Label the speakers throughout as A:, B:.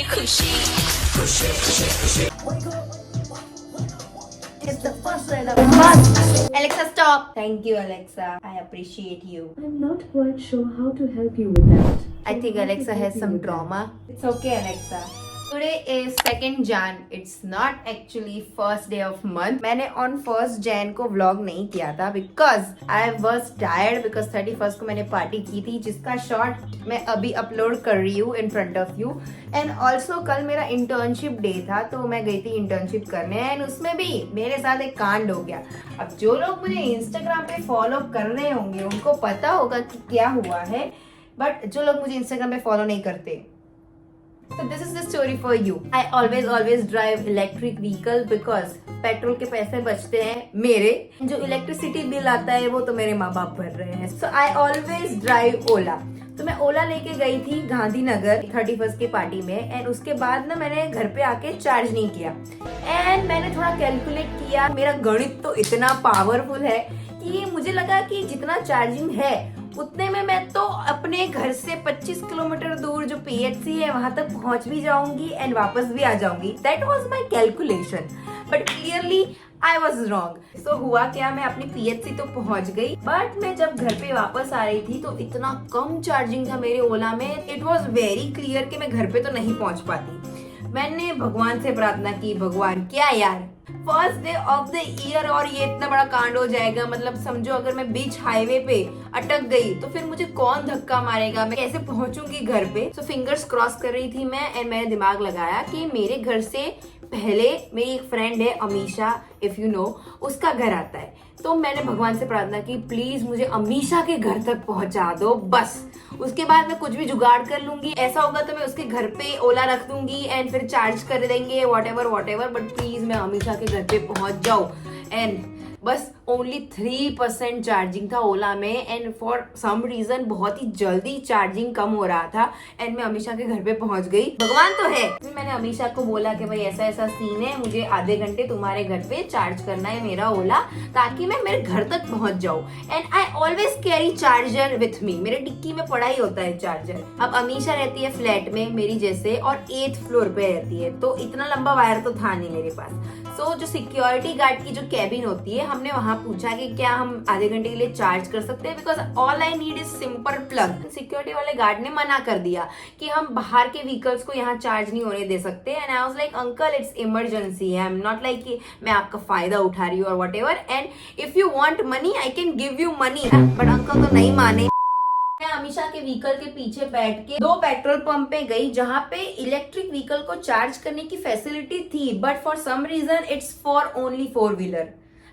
A: खुशी खुशी खुशी खुशी
B: It's the first ride of bus. Alexa, stop. Thank you, Alexa. I appreciate you.
C: I'm not quite sure how to help you with that.
B: I think Alexa has some trauma. It's okay, Alexa. Today is 2nd Jan. It's not actually first day of month. मैंने on 1st Jan को vlog नहीं किया था because I was tired because 31st को मैंने party की थी जिसका शॉर्ट मैं अभी अपलोड कर रही हूँ in front of you. And also कल मेरा इंटर्नशिप डे था तो मैं गई थी इंटर्नशिप करने एंड उसमें भी मेरे साथ एक कांड हो गया. अब जो लोग मुझे इंस्टाग्राम पे फॉलो कर रहे होंगे उनको पता होगा कि क्या हुआ है, बट जो लोग मुझे इंस्टाग्राम पे फॉलो नहीं करते, so this is the story for you. I always drive electric vehicle because petrol के पैसे बचते हैं मेरे, जो इलेक्ट्रिसिटी बिल आता है वो तो मेरे माँ बाप भर रहे हैं. So I always drive ओला. तो मैं ओला लेके गई थी गांधीनगर 31st की पार्टी में एंड उसके बाद ना मैंने घर पे आके चार्ज नहीं किया एंड मैंने थोड़ा कैलकुलेट किया. मेरा गणित तो इतना पावरफुल है कि मुझे लगा कि जितना चार्जिंग है उतने में मैं तो अपने घर से 25 किलोमीटर दूर जो पीएचसी है वहां तक पहुंच भी जाऊंगी एंड वापस भी आ जाऊंगी. That was my calculation but clearly I was wrong. So हुआ क्या, मैं अपनी पीएचसी तो पहुंच गई बट मैं जब घर पे वापस आ रही थी तो इतना कम चार्जिंग था मेरे ओला में. इट वॉज वेरी क्लियर कि मैं घर पे तो नहीं पहुंच पाती. मैंने भगवान से प्रार्थना की, भगवान क्या यार first day of the year और ये इतना बड़ा कांड हो जाएगा. मतलब समझो अगर मैं बीच हाईवे पे अटक गई तो फिर मुझे कौन धक्का मारेगा, मैं कैसे पहुंचूंगी घर पे. सो फिंगर्स क्रॉस कर रही थी मैं एंड मैंने दिमाग लगाया कि मेरे घर से पहले मेरी एक फ्रेंड है अमीशा, इफ यू नो, उसका घर आता है. तो मैंने भगवान से प्रार्थना की प्लीज मुझे अमीशा के घर तक पहुंचा दो बस. उसके बाद मैं कुछ भी जुगाड़ कर लूंगी, ऐसा होगा तो मैं उसके घर पे ओला रख दूंगी एंड फिर चार्ज कर देंगे वॉट एवर बट प्लीज मैं अमीशा के घर पे पहुंच जाऊं. एंड बस ओनली 3% चार्जिंग था ओला में एंड फॉर सम रीजन बहुत ही जल्दी चार्जिंग कम हो रहा था एंड मैं अमीशा के घर पे पहुंच गई. भगवान तो है. फिर मैंने अमीशा को बोला कि भाई ऐसा ऐसा सीन है, मुझे आधे घंटे तुम्हारे घर पे चार्ज करना है मेरा ओला ताकि मैं मेरे घर तक पहुंच जाऊं. And I always carry charger with me. मेरे डिक्की में पड़ा ही होता है चार्जर. अब अमीशा रहती है फ्लैट में मेरी जैसे और 8th फ्लोर पे रहती है तो इतना लंबा वायर तो था नहीं मेरे पास. सो जो सिक्योरिटी गार्ड की जो कैबिन होती है हमने वहां पूछा कि क्या हम आधे घंटे के लिए चार्ज कर सकते हैं because all I need is simple plug. Security वाले गार्ड ने मना कर दिया कि हम बाहर के व्हीकल्स को यहाँ चार्ज नहीं होने दे सकते. And I was like uncle it's emergency, I am not like कि मैं आपका फायदा उठा रही हूँ और what ever and if you want money I can give you money. But uncle तो नहीं माने. मैं अमीशा के व्हीकल के पीछे बैठ के 2 पेट्रोल पंप पे गई जहाँ पे इलेक्ट्रिक व्हीकल को चार्ज करने की फैसिलिटी थी but for some reason it's for only four wheeler.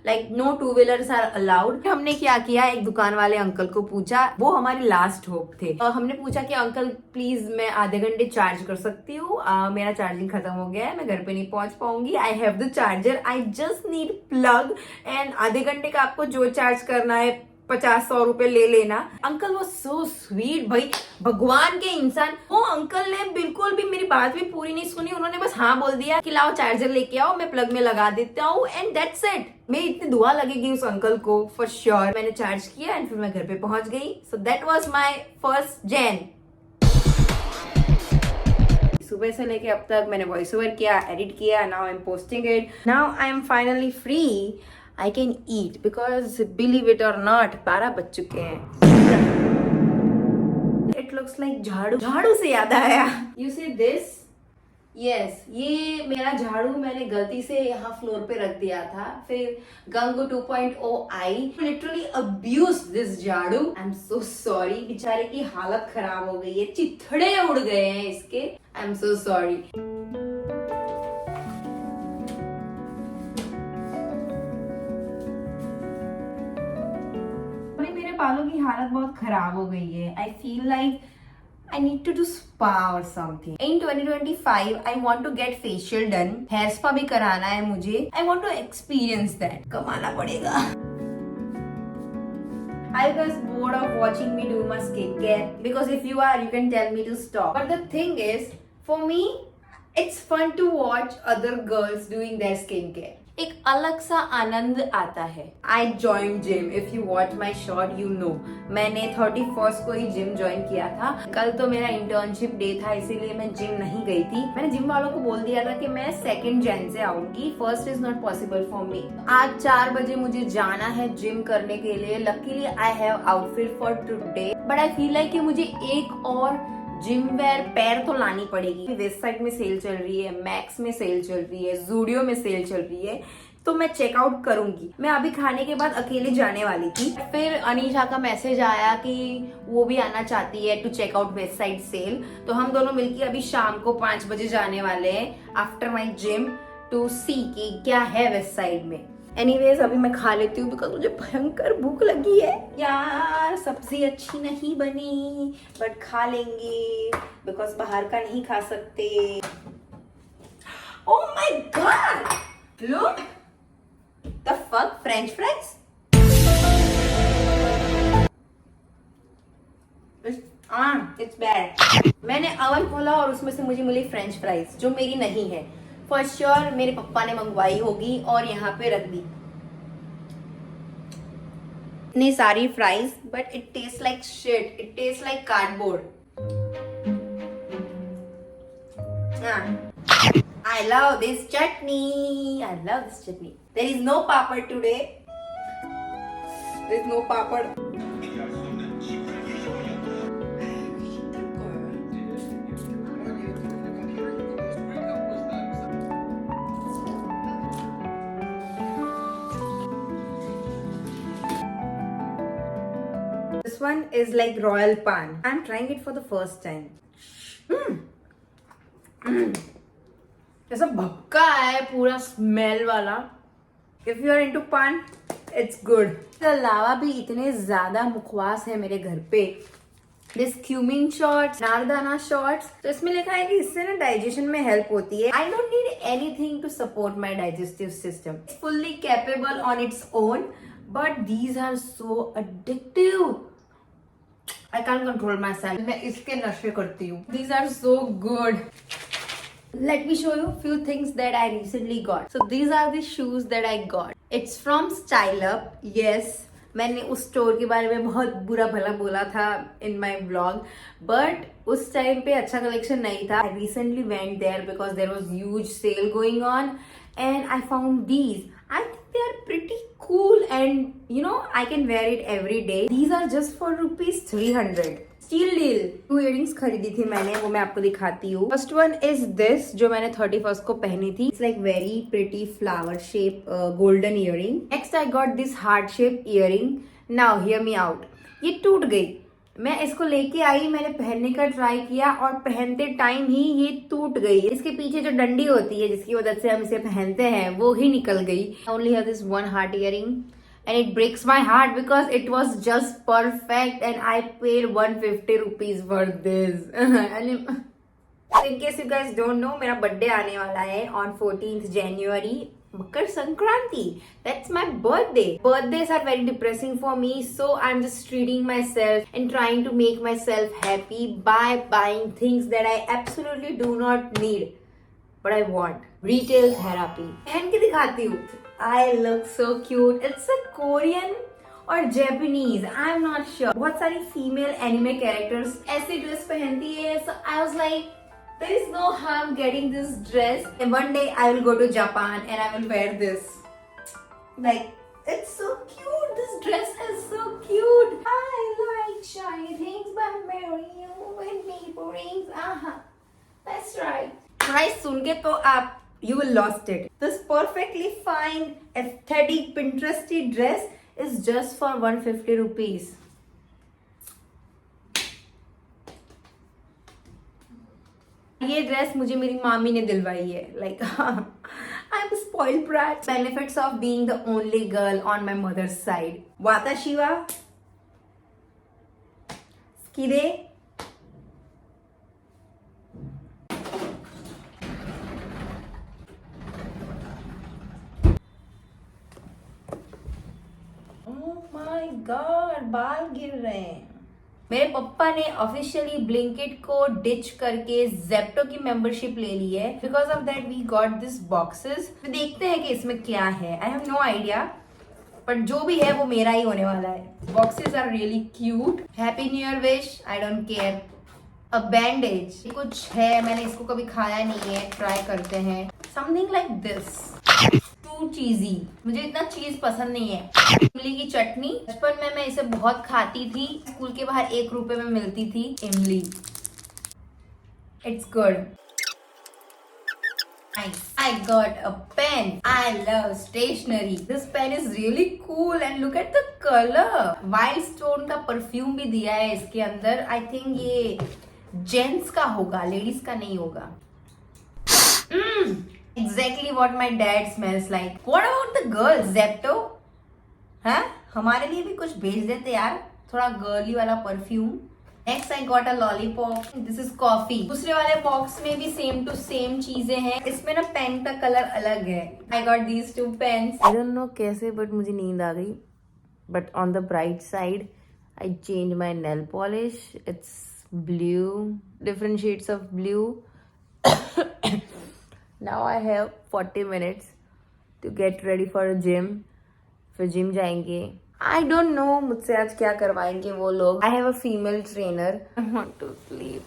B: Like no two wheelers are allowed. हमने क्या किया, एक दुकान वाले अंकल को पूछा, वो हमारी लास्ट होप थे. हमने पूछा कि अंकल प्लीज मैं आधे घंटे चार्ज कर सकती हूँ, मेरा चार्जिंग खत्म हो गया है, मैं घर पे नहीं पहुंच पाऊंगी. I have the charger, I just need plug and आधे घंटे का आपको जो चार्ज करना है 50-100 रुपए ले लेना. अंकल वो सो स्वीट, भाई भगवान के इंसान. वो अंकल ने बिल्कुल भी मेरी बात भी पूरी नहीं सुनी. उन्होंने बस हाँ बोल दिया कि लाओ चार्जर लेके आओ, मैं प्लग में लगा देता हूँ एंड दैट्स इट. मैं इतनी दुआ लगेगी उस अंकल को फॉर श्योर. मैंने चार्ज किया एंड फिर मैं घर पे पहुंच गई. So that was my 1st Jan. सुबह से लेके अब तक मैंने वॉइस ओवर किया, एडिट किया, now I am posting it. Now I am finally free. I can eat because believe it or not 12 बज चुके हैं. It looks like झाड़ू से याद आया. You see this? Yes, ये मेरा झाड़ू मैंने गलती से यहाँ फ्लोर पे रख दिया था. फिर गंगू 2.0 आई, literally abused this झाड़ू. I'm so sorry. बेचारे की हालत खराब हो गई है, चिथड़े उड़ गए हैं इसके. I'm so sorry. बालों की हालत बहुत खराब हो गई है. I feel like I need to do spa or something. In 2025, I want to get facial done. Hair spa भी कराना है मुझे. I want to experience that. कमाना पड़ेगा. Are you guys bored of watching me do my skincare? Because if you are, you can tell me to stop. But the thing is, for me, it's fun to watch other girls doing their skincare. एक अलग सा आनंद आता है। I join gym, if you watch my short you know, मैंने 31st को ही gym join किया था। कल तो मेरा इंटर्नशिप डे था, इसीलिए मैं जिम नहीं गई थी। मैंने जिम वालों को बोल दिया था कि मैं 2 जैन से आऊंगी, 1st is not possible for me. आज 4 बजे मुझे जाना है जिम करने के लिए। Luckily I have outfit for today, but I feel like कि मुझे एक और जिम वेयर पैर तो लानी पड़ेगी। वेस्ट साइड में सेल चल रही है, मैक्स में सेल चल रही है, जूडियो में सेल चल रही है, तो मैं चेकआउट करूंगी। मैं अभी खाने के बाद अकेले जाने वाली थी, फिर अनीशा का मैसेज आया कि वो भी आना चाहती है to check out Westside sale. तो हम दोनों मिलके अभी शाम को 5 बजे जाने वाले हैं आफ्टर माई जिम टू सी कि क्या है वेस्ट साइड में। एनीवेज अभी मैं खा लेती हूँ बिकॉज मुझे भयंकर भूख लगी है। यार सब्जी अच्छी नहीं बनी, बट खा लेंगे बिकॉज बाहर का नहीं खा सकते। Oh my God, look the fuck, French fries. It's bad. मैंने अवन खोला और उसमें से मुझे मिली फ्रेंच फ्राइज जो मेरी नहीं है। फॉर श्योर मेरे पापा ने मंगवाई होगी और यहाँ पे रख दी। इतनी सारी fries, but it taste like shit, it taste like cardboard. I love this chutney. I love this chutney. There is no papad today. There is no papad. This one is like royal pan. I'm trying it for the first time. ऐसा भक्का है पूरा smell वाला। If you are into pan, it's good. इसके अलावा भी इतने ज्यादा मुखवास है मेरे घर पे। This cumin shots, नारदाना shots, तो इसमें लिखा है कि इससे ना डाइजेशन में हेल्प होती है। I don't need anything to support my digestive system. It's fully capable on its own, but these are so addictive. I can't control myself. मैं इसके नशे करती हूँ। These are so good. Let me show you few things that I recently got. So these are the shoes that I got. It's from Style Up. Yes, मैंने उस store के बारे में बहुत बुरा भला बोला था in my vlog, but उस टाइम पे अच्छा कलेक्शन नहीं था. I recently went there because there was huge sale going on, and I found these. I think they are pretty cool, and you know I can wear it every day. These are just for ₹300. Steal deal. 2 earrings खरीदी थी मैंने, वो मैं आपको दिखाती हूँ। First one is this जो मैंने 31st को पहनी थी। It's like very pretty flower shape golden earring. Next I got this heart shape earring. Now hear me out, ये टूट गई। मैं इसको लेके आई, मैंने पहनने का ट्राई किया और पहनते टाइम ही ये टूट गई। इसके पीछे जो डंडी होती है जिसकी वजह से हम इसे पहनते हैं वो ही निकल गई। Only have this one heart earring and it breaks my heart because it was just perfect and I paid ₹150 for this. And in case you guys don't know, मेरा बर्थडे आने वाला है on 14th January, Makar Sankranti. That's my birthday. Birthdays are very depressing for me, so I'm just treating myself and trying to make myself happy by buying things that I absolutely do not need, but I want. Retail therapy. पहन के दिखाती हूँ। I look so cute. It's a Korean or Japanese. I'm not sure. बहुत सारी female anime characters ऐसे dress पहनती है. So I was like, there is no harm getting this dress. And one day I will go to Japan and I will wear this. Like, it's so cute. This dress is so cute. I like shiny things, but marry you with maple rings. That's right. Price सुन के तो आप you will lost it. This perfectly fine aesthetic Pinteresty dress is just for ₹150. ये dress मुझे मेरी मामी ने दिलवाई है. Like I'm a spoiled brat. Benefits of being the only girl on my mother's side. Watashiwa Skide God, बाल गिर रहे हैं. मेरे पापा ने ऑफिशियली ब्लिंकिट को डिच करके जेप्टो की मेंबरशिप ले ली है। Because of that we got this boxes. देखते हैं कि इसमें क्या है। I have no idea, but जो भी है वो मेरा ही होने वाला है। Boxes are really cute. Happy new year wish, I don't care. A bandage कुछ है, मैंने इसको कभी खाया नहीं है, ट्राई करते हैं। Something like this, too cheesy. मुझे इतना चीज पसंद नहीं है। इमली की चटनी, बचपन में मैं इसे बहुत खाती थी। स्कूल के बाहर 1 रुपए में मिलती थी इमली। It's good. I got a pen. I love stationery. This pen is really cool and look at the color. Wild Stone का परफ्यूम भी दिया है इसके अंदर। I think ये जेंट्स का होगा, लेडीज का नहीं होगा। Exactly what my dad smells like. What about the girls? Zepto? हाँ, हमारे लिए भी कुछ भेज देते यार, थोड़ा गर्ली वाला perfume. Next I got a lollipop. This is coffee. दूसरे वाले बॉक्स में भी सेम टू सेम चीजें हैं। इसमें ना पेन का कलर अलग है। I got these 2 pens. I don't know कैसे, बट मुझे नींद आ गई। But on the bright side, I changed my nail polish. It's blue, different shades of blue. Now I have 40 minutes to get ready for a gym. फिर gym जाएंगे। I don't know मुझसे आज क्या करवाएंगे वो लोग। I have a female trainer. I want to sleep.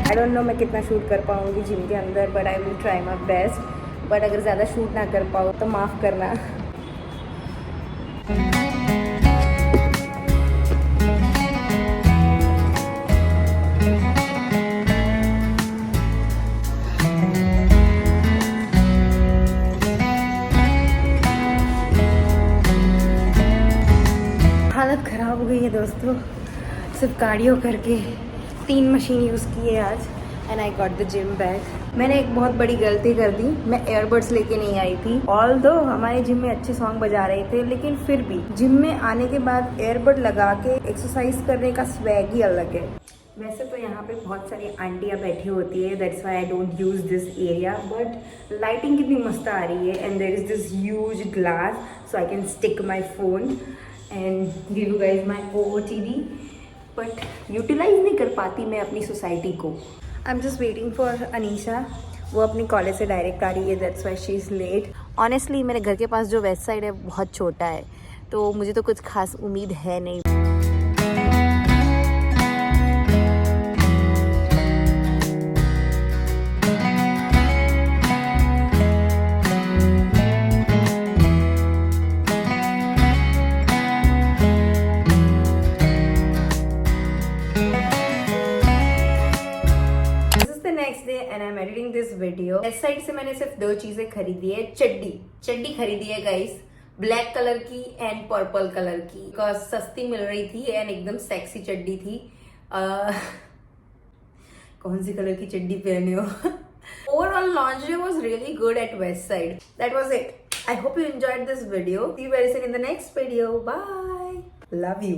B: I don't know मैं कितना शूट कर पाऊंगी जिम के अंदर, but I will try my best. But अगर ज़्यादा शूट ना कर पाऊँ तो माफ़ करना। हालत ख़राब हो गई है दोस्तों, सिर्फ कार्डियो करके 3 मशीन यूज़ की है आज। And I got the gym bag. मैंने एक बहुत बड़ी गलती कर दी, मैं एयरबड्स लेके नहीं आई थी। ऑल्दो हमारे जिम में अच्छे सॉन्ग बजा रहे थे, लेकिन फिर भी जिम में आने के बाद एयरबड लगा के एक्सरसाइज करने का स्वैग ही अलग है। वैसे तो यहाँ पे बहुत सारी आंटियाँ बैठी होती है, that's why I don't use this area, but lighting कितनी मस्त आ रही है। And there is this huge glass so I can stick my phone and give you guys my OOTD, but utilize नहीं कर पाती मैं अपनी सोसाइटी को। I am just waiting for Anisha, वो अपनी कॉलेज से डायरेक्ट आ रही है, that's why she is late. Honestly मेरे घर के पास जो वेस्ट साइड है बहुत छोटा है, तो मुझे तो कुछ खास उम्मीद है नहीं। And I am editing this video. इस साइड से मैंने सिर्फ 2 चीजें खरीदी है। चड्डी खरीदी है गाइस, ब्लैक कलर की एंड पर्पल कलर की, बिकॉज सस्ती मिल रही थी एंड एकदम सेक्सी चड्डी थी। कौन सी कलर की चड्डी पहने हो? Overall lingerie was really good at Westside. That was it. I hope you enjoyed this video. See you very soon in the next video. Bye, love you.